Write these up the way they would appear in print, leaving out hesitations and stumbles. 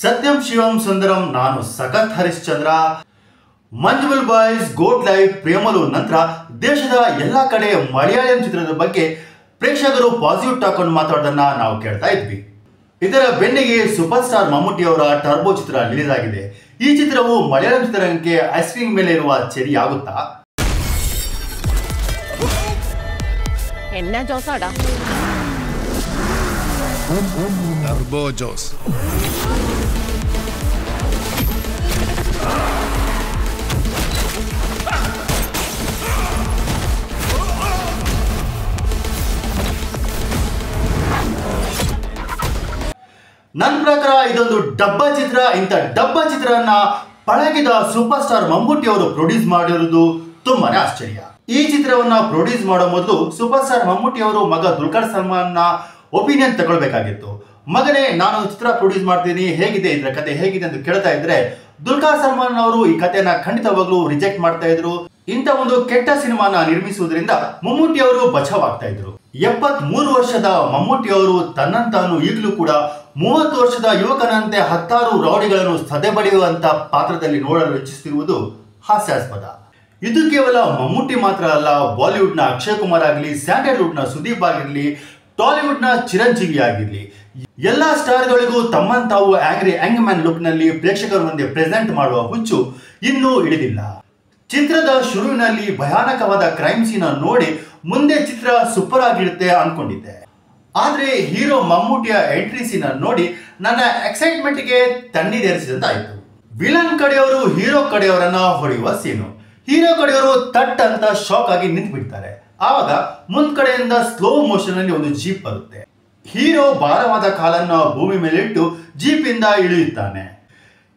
ಸತ್ಯಂ ಶಿವಂ ಸುಂದರಂ ನಾನು ಸಖತ್ ಹರಿಶ್ಚಂದ್ರ ಮಂಜುಬಲ್ ಬಾಯ್ಸ್ ಗೋಟ್ ಲೈವ್ ಪ್ರೇಮಲು ನಂತರ ದೇಶದ ಎಲ್ಲ ಕಡೆ ಮಲಯಾಳಂ ಚಿತ್ರದ ಬಗ್ಗೆ ಪ್ರೇಕ್ಷಕರು ಪಾಸಿಟಿವ್ ಟಾಕ್ ಅನ್ನು ಮಾತಾಡೋದನ್ನ ನಾವು ಕೇಳ್ತಾ ಇದ್ವಿ. ಇದರ ಬೆನ್ನಿಗೆ ಸೂಪರ್ ಸ್ಟಾರ್ ಮಮ್ಮೂಟಿ ಅವರ ಟರ್ಬೋ ಚಿತ್ರ ರಿಲೀಸ್ ಆಗಿದೆ. ಈ ಚಿತ್ರವು ಮಲಯಾಳಂ ಚಿತ್ರರಂಗಕ್ಕೆ ಐಸ್ ಕ್ರೀಮ್ ಮೇಲೆ ಇರುವ ಚೆರಿ ಆಗುತ್ತಾ? ಟರ್ಬೋ ಜೋಸ್ ನನ್ನ ಪ್ರಕಾರ ಇದೊಂದು ಡಬ್ಬಾ ಚಿತ್ರ. ಇಂಥ ಡಬ್ಬಾ ಚಿತ್ರವನ್ನ ಪಳಗಿದ ಸೂಪರ್ ಸ್ಟಾರ್ ಮಮ್ಮೂಟಿ ಅವರು ಪ್ರೊಡ್ಯೂಸ್ ಮಾಡಿರುವುದು ತುಂಬಾನೇ ಆಶ್ಚರ್ಯ. ಈ ಚಿತ್ರವನ್ನ ಪ್ರೊಡ್ಯೂಸ್ ಮಾಡೋ ಮೊದಲು ಸೂಪರ್ ಸ್ಟಾರ್ ಮಮ್ಮೂಟಿ ಅವರು ಮಗ ದುಲ್ಕರ್ ಸಲ್ಮಾನ್ ನ ಒಪಿನಿಯನ್ ತಗೊಳ್ಬೇಕಾಗಿತ್ತು. ಮಗನೇ, ನಾನು ಚಿತ್ರ ಪ್ರೊಡ್ಯೂಸ್ ಮಾಡ್ತೀನಿ, ಹೇಗಿದೆ ಇದರ ಕತೆ ಹೇಗಿದೆ ಅಂತ ಕೇಳ್ತಾ ಇದ್ರೆ ದುಲ್ಕರ್ ಸಲ್ಮಾನ್ ಅವರು ಈ ಕಥೆನ ಖಂಡಿತವಾಗ್ಲೂ ರಿಜೆಕ್ಟ್ ಮಾಡ್ತಾ ಇದ್ರು. ಇಂಥ ಒಂದು ಕೆಟ್ಟ ಸಿನಿಮಾನ ನಿರ್ಮಿಸುವುದರಿಂದ ಮಮ್ಮೂಟಿ ಅವರು ಬಚಾವ್ ಆಗ್ತಾ ಇದ್ರು. 73 ವರ್ಷದ ಮಮ್ಮೂಟಿ ಅವರು ತನ್ನಂತಾನು ಈಗಲೂ ಕೂಡ 30 ವರ್ಷದ ಯುವಕನಂತೆ 10 ರೌಡಿಗಳನ್ನು ಸದೆಬಡಿಯುವಂತ ಪಾತ್ರದಲ್ಲಿ ನೋಡಲು ಇಚ್ಛಿಸುತ್ತಿರುವುದು ಹಾಸ್ಯಾಸ್ಪದ. ಇದು ಕೇವಲ ಮಮ್ಮೂಟಿ ಮಾತ್ರ ಅಲ್ಲ, ಬಾಲಿವುಡ್ ನ ಅಕ್ಷಯ್ ಕುಮಾರ್ ಆಗಲಿ, ಸ್ಯಾಂಡಲ್ವುಡ್ ನ ಸುದೀಪ್ ಆಗಿರ್ಲಿ, ಟಾಲಿವುಡ್ ನ ಚಿರಂಜೀವಿ ಆಗಿರ್ಲಿ, ಎಲ್ಲಾ ಸ್ಟಾರ್ಗಳಿಗೂ ತಮ್ಮನ್ನು ತಾವು ಆಂಗ್ರಿ ಮ್ಯಾನ್ ಲುಕ್ ನಲ್ಲಿ ಪ್ರೇಕ್ಷಕರ ಮುಂದೆ ಪ್ರೆಸೆಂಟ್ ಮಾಡುವ ಹುಚ್ಚು ಇನ್ನೂ ಇಳಿದಿಲ್ಲ. ಚಿತ್ರದ ಶುರುವಿನಲ್ಲಿ ಭಯಾನಕವಾದ ಕ್ರೈಮ್ ಸೀನ್ ನೋಡಿ ಮುಂದೆ ಚಿತ್ರ ಸೂಪರ್ ಆಗಿರುತ್ತೆ ಅನ್ಕೊಂಡಿದ್ದೆ. ಆದ್ರೆ ಹೀರೋ ಮಮ್ಮೂಟಿಯ ಎಂಟ್ರಿ ಸೀನ್ ನೋಡಿ ನನ್ನ ಎಕ್ಸೈಟ್ಮೆಂಟ್ಗೆ ತಣ್ಣೀರೇರಿಸಿದಂತಾಯ್ತು. ವಿಲನ್ ಕಡೆಯವರು ಹೀರೋ ಕಡೆಯವರನ್ನ ಹೊಡೆಯುವ ಸೀನು. ಹೀರೋ ಕಡೆಯವರು ತಟ್ ಅಂತ ಶಾಕ್ ಆಗಿ ನಿಂತು ಬಿಡ್ತಾರೆ. ಆವಾಗ ಮುಂದ್ ಕಡೆಯಿಂದ ಸ್ಲೋ ಮೋಷನ್ ಅಲ್ಲಿ ಒಂದು ಜೀಪ್ ಬರುತ್ತೆ. ಹೀರೋ ಭಾರವಾದ ಕಾಲನ್ನ ಭೂಮಿ ಮೇಲೆ ಇಟ್ಟು ಜೀಪ್ ಇಂದ ಇಳಿಯುತ್ತಾನೆ.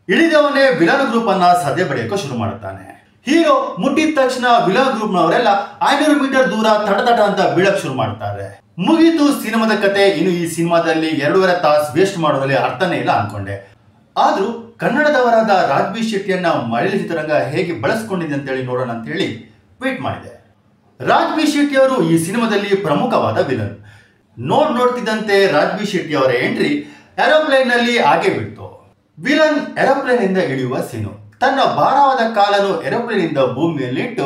ಇಳಿದವನೇ ವಿಲನ್ ಗ್ರೂಪ್ ಅನ್ನ ಸದೆ ಬಡಿಯೋಕೆ ಶುರು ಮಾಡುತ್ತಾನೆ. ಹೀರೋ ಮುಟ್ಟಿದ ತಕ್ಷಣ ವಿಲನ್ ಗ್ರೂಪ್ ನವರೆಲ್ಲ 500 ಮೀಟರ್ ದೂರ ತಟ ಅಂತ ಬೀಳಕ್ ಶುರು ಮಾಡ್ತಾರೆ. ಮುಗೀತು ಸಿನಿಮಾದ ಕತೆ. ಇನ್ನು ಈ ಸಿನಿಮಾದಲ್ಲಿ 2.5 ತಾಸು ವೇಸ್ಟ್ ಮಾಡೋದ್ರಲ್ಲಿ ಅರ್ಥನೇ ಇಲ್ಲ ಅನ್ಕೊಂಡೆ. ಆದ್ರೂ ಕನ್ನಡದವರಾದ ರಾಜ್ಬೀರ್ ಶೆಟ್ಟಿಯನ್ನ ಮಲಯಾಳ ಚಿತ್ರರಂಗ ಹೇಗೆ ಬಳಸ್ಕೊಂಡಿದೆ ಅಂತೇಳಿ ನೋಡೋಣ ಅಂತ ಹೇಳಿ ವೇಟ್ ಮಾಡಿದೆ. ರಾಜ್ಬೀರ್ ಶೆಟ್ಟಿ ಅವರು ಈ ಸಿನಿಮಾದಲ್ಲಿ ಪ್ರಮುಖವಾದ ವಿಲನ್. ನೋಡ್ತಿದ್ದಂತೆ ರಾಜ್ಬೀರ್ ಶೆಟ್ಟಿ ಅವರ ಎಂಟ್ರಿ ಏರೋಪ್ಲೇನ್ ನಲ್ಲಿ ಆಗೇ ಬಿಡ್ತು. ವಿಲನ್ ಏರೋಪ್ಲೇನ್ ಇಂದ ಇಳಿಯುವ ಸೀನು. ತನ್ನ ಭಾರವಾದ ಕಾಲನ್ನು ಏರೋಪ್ಲೇನ್ ಇಂದ ಭೂಮಿಯಲ್ಲಿ ಇಟ್ಟು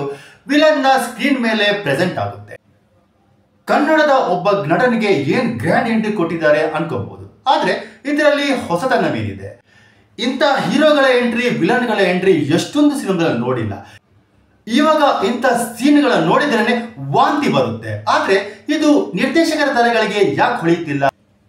ವಿಲನ್ ನ ಸ್ಕ್ರೀನ್ ಮೇಲೆ ಪ್ರೆಸೆಂಟ್ ಆಗುತ್ತೆ. ಕನ್ನಡದ ಒಬ್ಬ ನಟನಿಗೆ ಏನ್ ಗ್ರ್ಯಾಂಡ್ ಎಂಟ್ರಿ ಕೊಟ್ಟಿದ್ದಾರೆ ಅನ್ಕೋಬಹುದು. ಆದ್ರೆ ಇದರಲ್ಲಿ ಹೊಸತನವೇನಿದೆ? ಇಂಥ ಹೀರೋಗಳ ಎಂಟ್ರಿ, ವಿಲನ್ಗಳ ಎಂಟ್ರಿ ಎಷ್ಟೊಂದು ಸಿನಿಮಾದಲ್ಲಿ ನೋಡಿಲ್ಲ. ಇವಾಗ ಇಂಥ ಸೀನ್ಗಳ ನೋಡಿದ್ರೇನೆ ವಾಂತಿ ಬರುತ್ತೆ. ಆದ್ರೆ ಇದು ನಿರ್ದೇಶಕರ ತಲೆಗಳಿಗೆ ಯಾಕೆ ಹೊಳೆಯುತ್ತಿಲ್ಲ?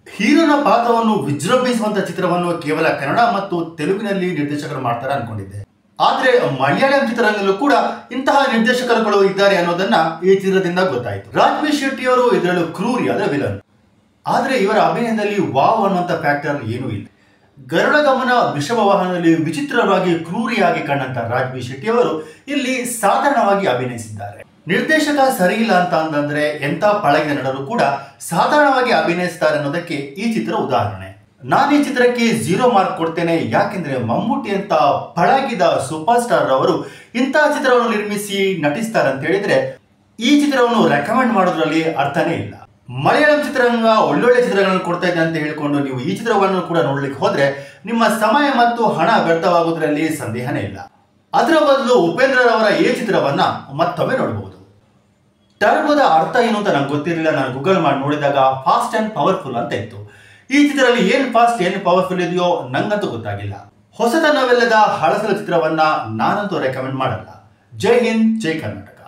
ಹೀರೋನ ಪಾತ್ರವನ್ನು ವಿಜೃಂಭಿಸುವಂತ ಚಿತ್ರವನ್ನು ಕೇವಲ ಕನ್ನಡ ಮತ್ತು ತೆಲುಗಿನಲ್ಲಿ ನಿರ್ದೇಶಕರು ಮಾಡ್ತಾರೆ ಅನ್ಕೊಂಡಿದ್ದೆ. ಆದ್ರೆ ಮಲಯಾಳಂ ಚಿತ್ರರಂಗದಲ್ಲೂ ಕೂಡ ಇಂತಹ ನಿರ್ದೇಶಕರುಗಳು ಇದ್ದಾರೆ ಅನ್ನೋದನ್ನ ಈ ಚಿತ್ರದಿಂದ ಗೊತ್ತಾಯಿತು. ರಾಜ್ಬೀರ್ ಶೆಟ್ಟಿ ಅವರು ಇದರಲ್ಲೂ ಕ್ರೂರಿ ಆದ ವಿಲನ್. ಆದ್ರೆ ಇವರ ಅಭಿನಯದಲ್ಲಿ ವಾವ್ ಅನ್ನುವಂತ ಫ್ಯಾಕ್ಟರ್ ಏನೂ ಇಲ್ಲ. ಗರುಡ ಗಮನ ವೃಷಭ ವಾಹನದಲ್ಲಿ ವಿಚಿತ್ರವಾಗಿ ಕ್ರೂರಿಯಾಗಿ ಕಂಡಂತ ರಾಜ್ಬೀರ್ ಶೆಟ್ಟಿ ಅವರು ಇಲ್ಲಿ ಸಾಧಾರಣವಾಗಿ ಅಭಿನಯಿಸಿದ್ದಾರೆ. ನಿರ್ದೇಶಕ ಸರಿ ಇಲ್ಲ ಅಂತ ಅಂತಂದ್ರೆ ಎಂಥ ಪಳಗಿದ ನಟರು ಕೂಡ ಸಾಧಾರಣವಾಗಿ ಅಭಿನಯಿಸ್ತಾರೆ ಅನ್ನೋದಕ್ಕೆ ಈ ಚಿತ್ರ ಉದಾಹರಣೆ. ನಾನು ಈ ಚಿತ್ರಕ್ಕೆ 0 ಮಾರ್ಕ್ ಕೊಡ್ತೇನೆ. ಯಾಕೆಂದ್ರೆ ಮಮ್ಮೂಟಿ ಅಂತ ಪಳಗಿದ ಸೂಪರ್ ಸ್ಟಾರ್ ಅವರು ಇಂತಹ ಚಿತ್ರವನ್ನು ನಿರ್ಮಿಸಿ ನಟಿಸ್ತಾರೆ ಅಂತ ಹೇಳಿದ್ರೆ ಈ ಚಿತ್ರವನ್ನು ರೆಕಮೆಂಡ್ ಮಾಡೋದ್ರಲ್ಲಿ ಅರ್ಥನೇ ಇಲ್ಲ. ಮಲಯಾಳಂ ಚಿತ್ರರಂಗ ಒಳ್ಳೊಳ್ಳೆ ಚಿತ್ರಗಳನ್ನು ಕೊಡ್ತಾ ಇದೆ ಅಂತ ಹೇಳಿಕೊಂಡು ನೀವು ಈ ಚಿತ್ರವನ್ನು ಕೂಡ ನೋಡ್ಲಿಕ್ಕೆ ಹೋದ್ರೆ ನಿಮ್ಮ ಸಮಯ ಮತ್ತು ಹಣ ವ್ಯರ್ಥವಾಗುವುದರಲ್ಲಿ ಸಂದೇಹನೇ ಇಲ್ಲ. ಅದರ ಬದಲು ಉಪೇಂದ್ರರವರ ಈ ಚಿತ್ರವನ್ನ ಮತ್ತೊಮ್ಮೆ ನೋಡಬಹುದು. ಟರ್ಬೋದ ಅರ್ಥ ಏನು ಅಂತ ನಂಗೆ ಗೊತ್ತಿರಲಿಲ್ಲ. ನಾನು ಗೂಗಲ್ ಮಾಡಿ ನೋಡಿದಾಗ ಫಾಸ್ಟ್ ಅಂಡ್ ಪವರ್ಫುಲ್ ಅಂತ ಇತ್ತು. ಈ ಚಿತ್ರದಲ್ಲಿ ಏನ್ ಫಾಸ್ಟ್ ಏನ್ ಪವರ್ಫುಲ್ ಇದೆಯೋ ನಂಗಂತೂ ಗೊತ್ತಾಗಿಲ್ಲ. ಹೊಸತನವೆಲ್ಲದ ಹಳಸಲ ಚಿತ್ರವನ್ನ ನಾನಂತೂ ರೆಕಮೆಂಡ್ ಮಾಡಲ್ಲ. ಜೈ ಹಿಂದ್, ಜೈ ಕರ್ನಾಟಕ.